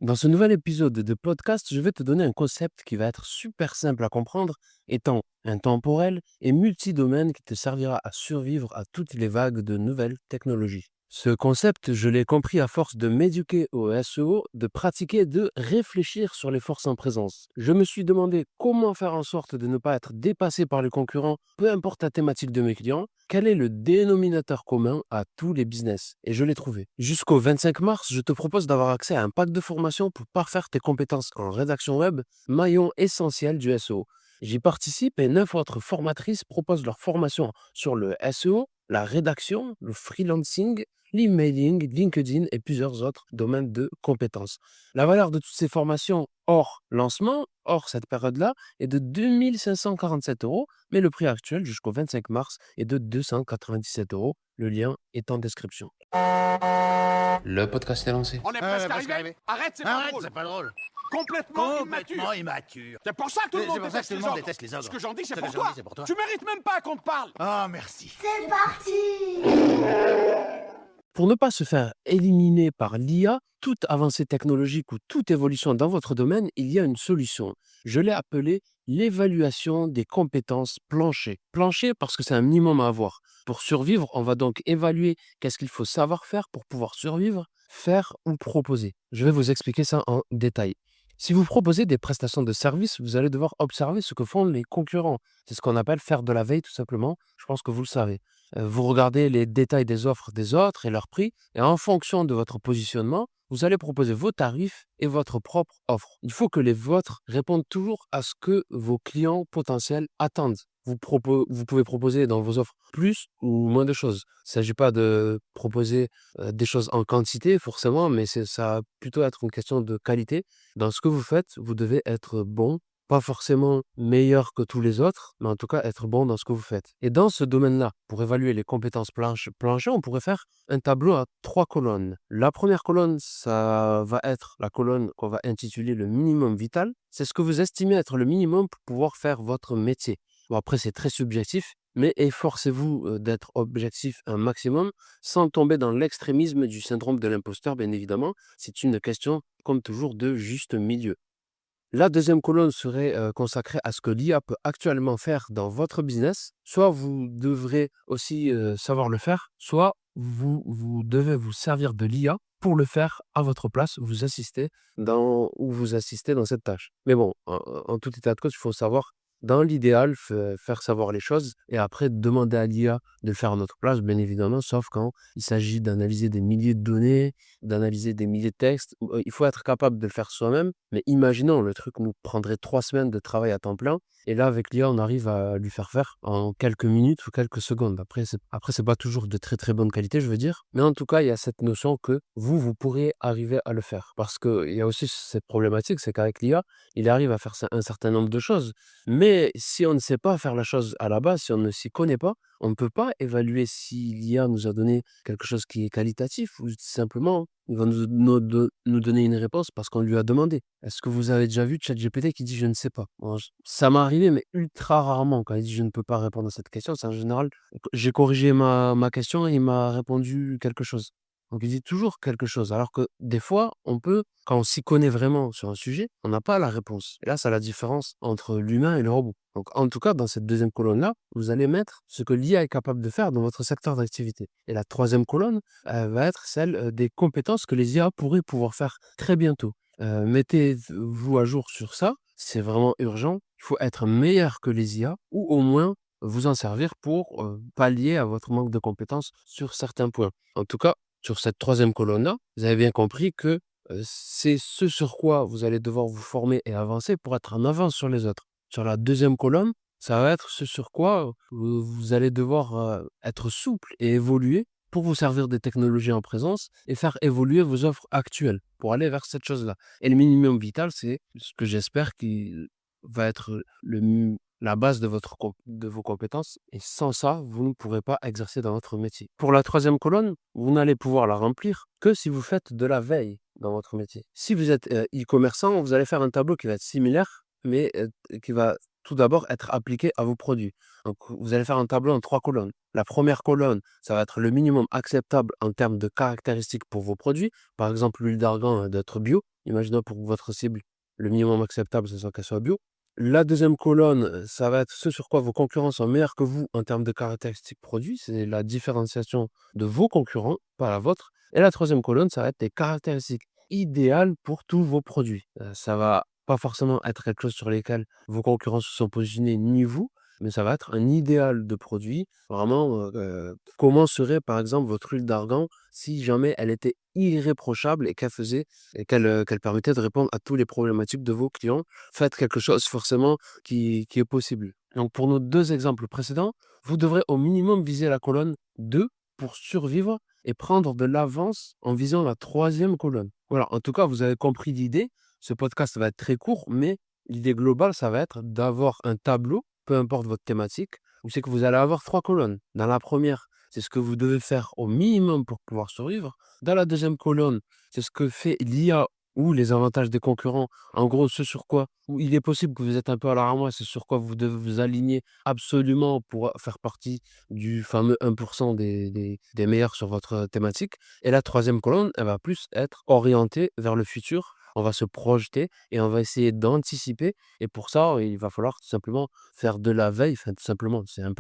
Dans ce nouvel épisode de podcast, je vais te donner un concept qui va être super simple à comprendre, étant intemporel et multidomaine qui te servira à survivre à toutes les vagues de nouvelles technologies. Ce concept, je l'ai compris à force de m'éduquer au SEO, de pratiquer et de réfléchir sur les forces en présence. Je me suis demandé comment faire en sorte de ne pas être dépassé par les concurrents, peu importe la thématique de mes clients, quel est le dénominateur commun à tous les business? Et je l'ai trouvé. Jusqu'au 25 mars, je te propose d'avoir accès à un pack de formation pour parfaire tes compétences en rédaction web, maillon essentiel du SEO. J'y participe et 9 autres formatrices proposent leur formation sur le SEO, la rédaction, le freelancing, l'emailing, LinkedIn et plusieurs autres domaines de compétences. La valeur de toutes ces formations hors lancement, hors cette période-là, est de 2547 euros, mais le prix actuel jusqu'au 25 mars est de 297 euros. Le lien est en description. Le podcast est lancé. On est presque arrivé. Arrête, c'est pas drôle. C'est pas drôle. Complètement immature. C'est pour ça que tout le C'est monde pour ça que déteste tout le les monde ogres. déteste les ogres. Ce que j'en dis, c'est Ce pour que j'en toi. dis, c'est pour toi. Tu mérites même pas qu'on te parle. Ah, merci. C'est parti! Pour ne pas se faire éliminer par l'IA, toute avancée technologique ou toute évolution dans votre domaine, il y a une solution. Je l'ai appelée l'évaluation des compétences plancher. Plancher parce que c'est un minimum à avoir. Pour survivre, on va donc évaluer qu'est-ce qu'il faut savoir faire pour pouvoir survivre, faire ou proposer. Je vais vous expliquer ça en détail. Si vous proposez des prestations de services, vous allez devoir observer ce que font les concurrents. C'est ce qu'on appelle faire de la veille tout simplement. Je pense que vous le savez. Vous regardez les détails des offres des autres et leurs prix, et en fonction de votre positionnement, vous allez proposer vos tarifs et votre propre offre. Il faut que les vôtres répondent toujours à ce que vos clients potentiels attendent. Vous pouvez proposer dans vos offres plus ou moins de choses. Il ne s'agit pas de proposer des choses en quantité forcément, mais ça va plutôt être une question de qualité. Dans ce que vous faites, vous devez être bon, pas forcément meilleur que tous les autres, mais en tout cas être bon dans ce que vous faites. Et dans ce domaine-là, pour évaluer les compétences plancher, on pourrait faire un tableau à 3 colonnes. La première colonne, ça va être la colonne qu'on va intituler le minimum vital. C'est ce que vous estimez être le minimum pour pouvoir faire votre métier. Bon, après, c'est très subjectif, mais efforcez-vous d'être objectif un maximum sans tomber dans l'extrémisme du syndrome de l'imposteur, bien évidemment. C'est une question, comme toujours, de juste milieu. La deuxième colonne serait consacrée à ce que l'IA peut actuellement faire dans votre business. Soit vous devrez aussi savoir le faire, soit vous devez vous servir de l'IA pour le faire à votre place, vous assistez dans cette tâche. Mais bon, en tout état de cause, il faut savoir, dans l'idéal, faire savoir les choses et après demander à l'IA de le faire à notre place, bien évidemment, sauf quand il s'agit d'analyser des milliers de données, d'analyser des milliers de textes. Il faut être capable de le faire soi-même, mais imaginons, le truc nous prendrait 3 semaines de travail à temps plein et là, avec l'IA, on arrive à lui faire en quelques minutes ou quelques secondes. Après, c'est pas toujours de très, très bonne qualité, je veux dire, mais en tout cas, il y a cette notion que vous pourrez arriver à le faire. Parce qu'il y a aussi cette problématique, c'est qu'avec l'IA, il arrive à faire un certain nombre de choses, mais si on ne sait pas faire la chose à la base, si on ne s'y connaît pas, on ne peut pas évaluer si l'IA nous a donné quelque chose qui est qualitatif ou simplement il va nous donner une réponse parce qu'on lui a demandé. Est-ce que vous avez déjà vu ChatGPT qui dit je ne sais pas? Bon, ça m'est arrivé, mais ultra rarement quand il dit je ne peux pas répondre à cette question. C'est en général, j'ai corrigé ma question et il m'a répondu quelque chose. Donc il dit toujours quelque chose. Alors que des fois, quand on s'y connaît vraiment sur un sujet, on n'a pas la réponse. Et là, c'est la différence entre l'humain et le robot. Donc en tout cas, dans cette deuxième colonne-là, vous allez mettre ce que l'IA est capable de faire dans votre secteur d'activité. Et la troisième colonne va être celle des compétences que les IA pourraient pouvoir faire très bientôt. Mettez-vous à jour sur ça, c'est vraiment urgent. Il faut être meilleur que les IA ou au moins vous en servir pour pallier à votre manque de compétences sur certains points. En tout cas, sur cette troisième colonne-là, vous avez bien compris que c'est ce sur quoi vous allez devoir vous former et avancer pour être en avance sur les autres. Sur la deuxième colonne, ça va être ce sur quoi vous allez devoir être souple et évoluer pour vous servir des technologies en présence et faire évoluer vos offres actuelles pour aller vers cette chose-là. Et le minimum vital, c'est ce que j'espère qui va être la base de vos compétences. Et sans ça, vous ne pourrez pas exercer dans votre métier. Pour la troisième colonne, vous n'allez pouvoir la remplir que si vous faites de la veille dans votre métier. Si vous êtes e-commerçant, vous allez faire un tableau qui va être similaire, mais qui va tout d'abord être appliqué à vos produits. Donc, vous allez faire un tableau en 3 colonnes. La première colonne, ça va être le minimum acceptable en termes de caractéristiques pour vos produits. Par exemple, l'huile d'argan d'être bio. Imaginons pour votre cible, le minimum acceptable, c'est qu'elle soit bio. La deuxième colonne, ça va être ce sur quoi vos concurrents sont meilleurs que vous en termes de caractéristiques produits. C'est la différenciation de vos concurrents, pas la vôtre. Et la troisième colonne, ça va être les caractéristiques idéales pour tous vos produits. Ça va pas forcément être quelque chose sur lesquels vos concurrents se sont positionnés, ni vous, mais ça va être un idéal de produit. Vraiment, comment serait par exemple votre huile d'argan si jamais elle était irréprochable et qu'elle permettait de répondre à tous les problématiques de vos clients. Faites quelque chose forcément qui est possible. Donc pour nos 2 exemples précédents, vous devrez au minimum viser la colonne 2 pour survivre et prendre de l'avance en visant la troisième colonne. Voilà, en tout cas, vous avez compris l'idée. Ce podcast va être très court, mais l'idée globale, ça va être d'avoir un tableau, peu importe votre thématique, où c'est que vous allez avoir 3 colonnes. Dans la première, c'est ce que vous devez faire au minimum pour pouvoir survivre. Dans la deuxième colonne, c'est ce que fait l'IA ou les avantages des concurrents. En gros, ce sur quoi où il est possible que vous êtes un peu à la ramasse, c'est sur quoi vous devez vous aligner absolument pour faire partie du fameux 1% des meilleurs sur votre thématique. Et la troisième colonne, elle va plus être orientée vers le futur. On va se projeter et on va essayer d'anticiper. Et pour ça, il va falloir tout simplement faire de la veille. Enfin, tout simplement, ça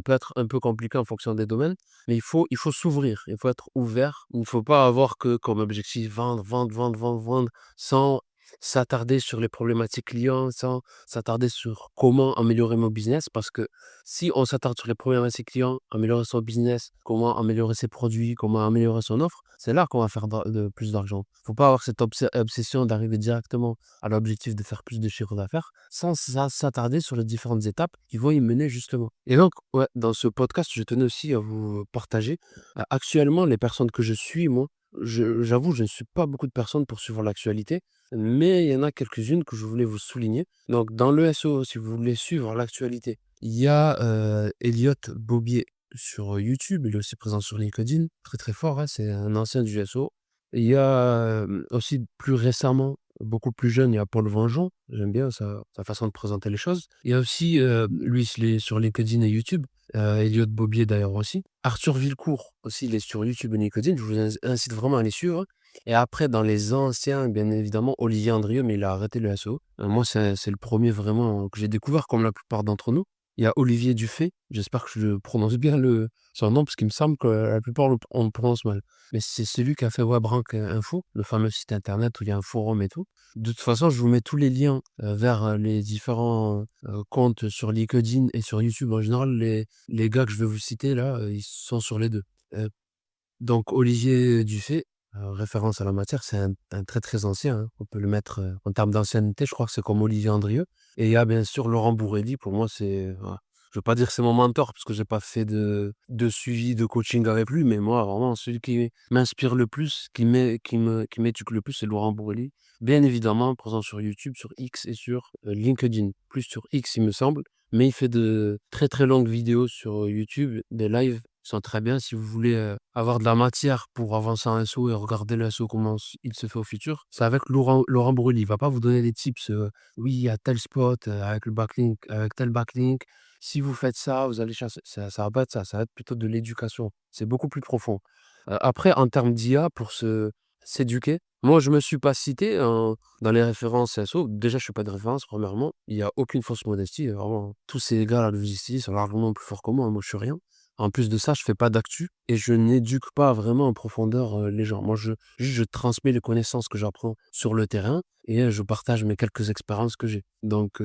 peut être un peu compliqué en fonction des domaines, mais il faut s'ouvrir, il faut être ouvert. Il ne faut pas avoir que comme objectif vendre, vendre, vendre, vendre, vendre, sans s'attarder sur les problématiques clients, sans s'attarder sur comment améliorer mon business. Parce que si on s'attarde sur les problématiques clients, améliorer son business, comment améliorer ses produits, comment améliorer son offre, c'est là qu'on va faire plus d'argent. Faut pas avoir cette obsession d'arriver directement à l'objectif de faire plus de chiffre d'affaires sans s'attarder sur les différentes étapes qui vont y mener justement. Et donc, ouais, dans ce podcast, je tenais aussi à vous partager. Actuellement, les personnes que je suis, moi, j'avoue, je ne suis pas beaucoup de personnes pour suivre l'actualité, mais il y en a quelques-unes que je voulais vous souligner. Donc, dans le SEO, si vous voulez suivre l'actualité, il y a Elliot Bobier sur YouTube, il est aussi présent sur LinkedIn, très très fort, hein, c'est un ancien du SEO. Il y a aussi plus récemment, beaucoup plus jeune, il y a Paul Vengeon, j'aime bien sa façon de présenter les choses. Il y a aussi, lui, il est sur LinkedIn et YouTube, Elliot Bobier d'ailleurs aussi. Arthur Villecourt aussi, il est sur YouTube et LinkedIn, je vous incite vraiment à les suivre. Et après, dans les anciens, bien évidemment, Olivier Andrieux, mais il a arrêté le SEO. Moi, c'est le premier vraiment que j'ai découvert, comme la plupart d'entre nous. Il y a Olivier Dufay, j'espère que je prononce bien son nom, parce qu'il me semble que la plupart on le prononce mal. Mais c'est celui qui a fait Webrank Info, le fameux site internet où il y a un forum et tout. De toute façon, je vous mets tous les liens vers les différents comptes sur LinkedIn et sur YouTube. En général, les gars que je vais vous citer là, ils sont sur les deux. Euh, donc Olivier Dufay, référence à la matière, c'est un très, très ancien, hein. On peut le mettre, en termes d'ancienneté, je crois que c'est comme Olivier Andrieux. Et il y a bien sûr Laurent Bourrelli, pour moi c'est voilà, je veux pas dire que c'est mon mentor parce que j'ai pas fait de suivi, de coaching avec lui, mais moi vraiment celui qui m'inspire le plus, qui m'éduque le plus, c'est Laurent Bourrelli. Bien évidemment, présent sur YouTube, sur X et sur, LinkedIn. Plus sur X, il me semble, mais il fait de très, très longues vidéos sur, YouTube, des lives qui sont très bien. Si vous voulez, avoir de la matière pour avancer en SEO et regarder le SEO, comment il se fait au futur, c'est avec Laurent Brully. Il va pas vous donner des tips, oui, à tel spot, avec le backlink, avec tel backlink. Si vous faites ça, vous allez chasser. Ça va pas être ça, ça va être plutôt de l'éducation. C'est beaucoup plus profond. Après, en termes d'IA, pour s'éduquer, moi, je me suis pas cité dans les références SEO. Déjà, je suis pas de référence, premièrement. Il y a aucune fausse modestie. Vraiment, tous ces gars-là que vous ici sont largement plus forts que moi. Moi, je suis rien. En plus de ça, je fais pas d'actu et je n'éduque pas vraiment en profondeur les gens. Moi, je transmets les connaissances que j'apprends sur le terrain et je partage mes quelques expériences que j'ai. Donc,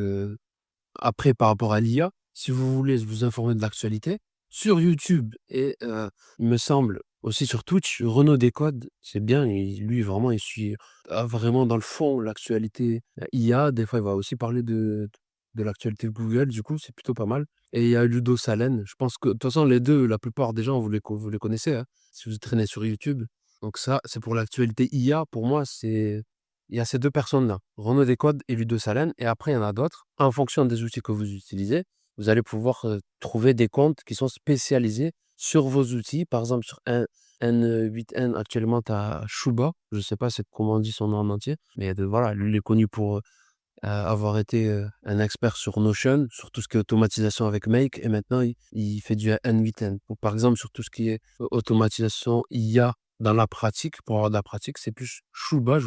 après, par rapport à l'IA, si vous voulez vous informer de l'actualité, sur YouTube et il me semble aussi sur Twitch, Renaud Décode, c'est bien, lui vraiment il suit vraiment dans le fond l'actualité IA. Des fois, il va aussi parler de l'actualité de Google, du coup, c'est plutôt pas mal. Et il y a Ludo Salen, je pense que de toute façon, les deux, la plupart des gens, vous les connaissez, hein, si vous traînez sur YouTube. Donc ça, c'est pour l'actualité IA. Pour moi, il y a ces deux personnes-là, Renaud Descodes et Ludo Salen, et après, il y en a d'autres. En fonction des outils que vous utilisez, vous allez pouvoir trouver des comptes qui sont spécialisés sur vos outils. Par exemple, sur N8N, actuellement, tu as Shuba. Je ne sais pas comment on dit son nom en entier, mais voilà, lui, il est connu pour avoir été un expert sur Notion, sur tout ce qui est automatisation avec Make, et maintenant, il fait du N8N. Donc, par exemple, sur tout ce qui est automatisation IA dans la pratique, pour avoir de la pratique, c'est plus Shuba. Je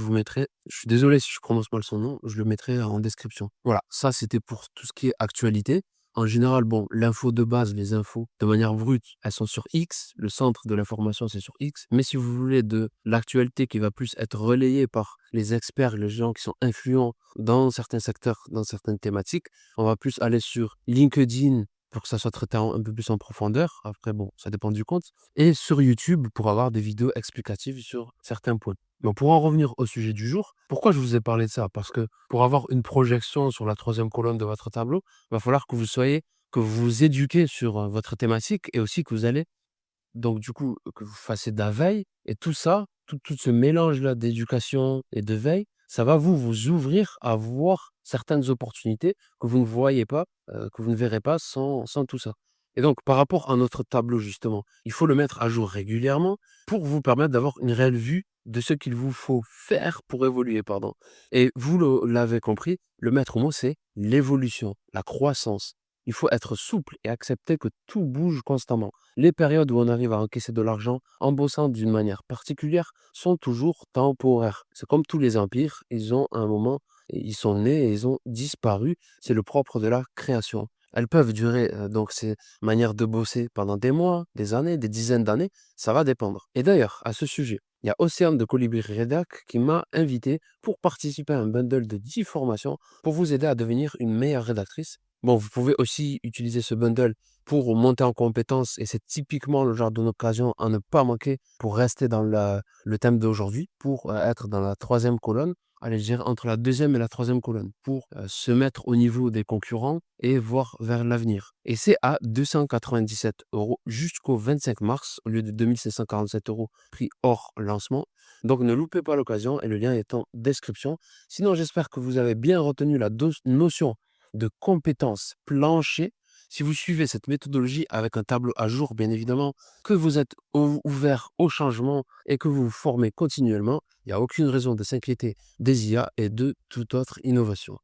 suis désolé si je prononce mal son nom, je le mettrai en description. Voilà, ça c'était pour tout ce qui est actualité. En général, bon, l'info de base, les infos, de manière brute, elles sont sur X. Le centre de l'information, c'est sur X. Mais si vous voulez de l'actualité qui va plus être relayée par les experts, les gens qui sont influents dans certains secteurs, dans certaines thématiques, on va plus aller sur LinkedIn pour que ça soit traité un peu plus en profondeur. Après, bon, ça dépend du compte. Et sur YouTube pour avoir des vidéos explicatives sur certains points. Donc, pour en revenir au sujet du jour, pourquoi je vous ai parlé de ça? Parce que pour avoir une projection sur la troisième colonne de votre tableau, il va falloir que vous vous éduquez sur votre thématique et aussi que vous allez donc du coup, que vous fassiez de la veille et tout ça, tout ce mélange-là d'éducation et de veille, ça va vous ouvrir à voir certaines opportunités que vous ne voyez pas, que vous ne verrez pas sans tout ça. Et donc par rapport à notre tableau justement, il faut le mettre à jour régulièrement pour vous permettre d'avoir une réelle vue de ce qu'il vous faut faire pour évoluer, pardon. Et vous l'avez compris, le maître mot, c'est l'évolution, la croissance. Il faut être souple et accepter que tout bouge constamment. Les périodes où on arrive à encaisser de l'argent en bossant d'une manière particulière sont toujours temporaires. C'est comme tous les empires, ils ont un moment, ils sont nés et ils ont disparu. C'est le propre de la création. Elles peuvent durer, donc ces manières de bosser pendant des mois, des années, des dizaines d'années, ça va dépendre. Et d'ailleurs, à ce sujet, il y a Océane de Colibri Redac qui m'a invité pour participer à un bundle de 10 formations pour vous aider à devenir une meilleure rédactrice. Bon, vous pouvez aussi utiliser ce bundle pour monter en compétences et c'est typiquement le genre d'occasion à ne pas manquer pour rester dans le thème d'aujourd'hui, pour être dans la troisième colonne, allez, je dirais entre la deuxième et la troisième colonne, pour se mettre au niveau des concurrents et voir vers l'avenir. Et c'est à 297 € jusqu'au 25 mars, au lieu de 2 547 € prix hors lancement. Donc ne loupez pas l'occasion et le lien est en description. Sinon, j'espère que vous avez bien retenu la notion de compétences plancher. Si vous suivez cette méthodologie avec un tableau à jour, bien évidemment, que vous êtes ouvert au changement et que vous vous formez continuellement, il n'y a aucune raison de s'inquiéter des IA et de toute autre innovation.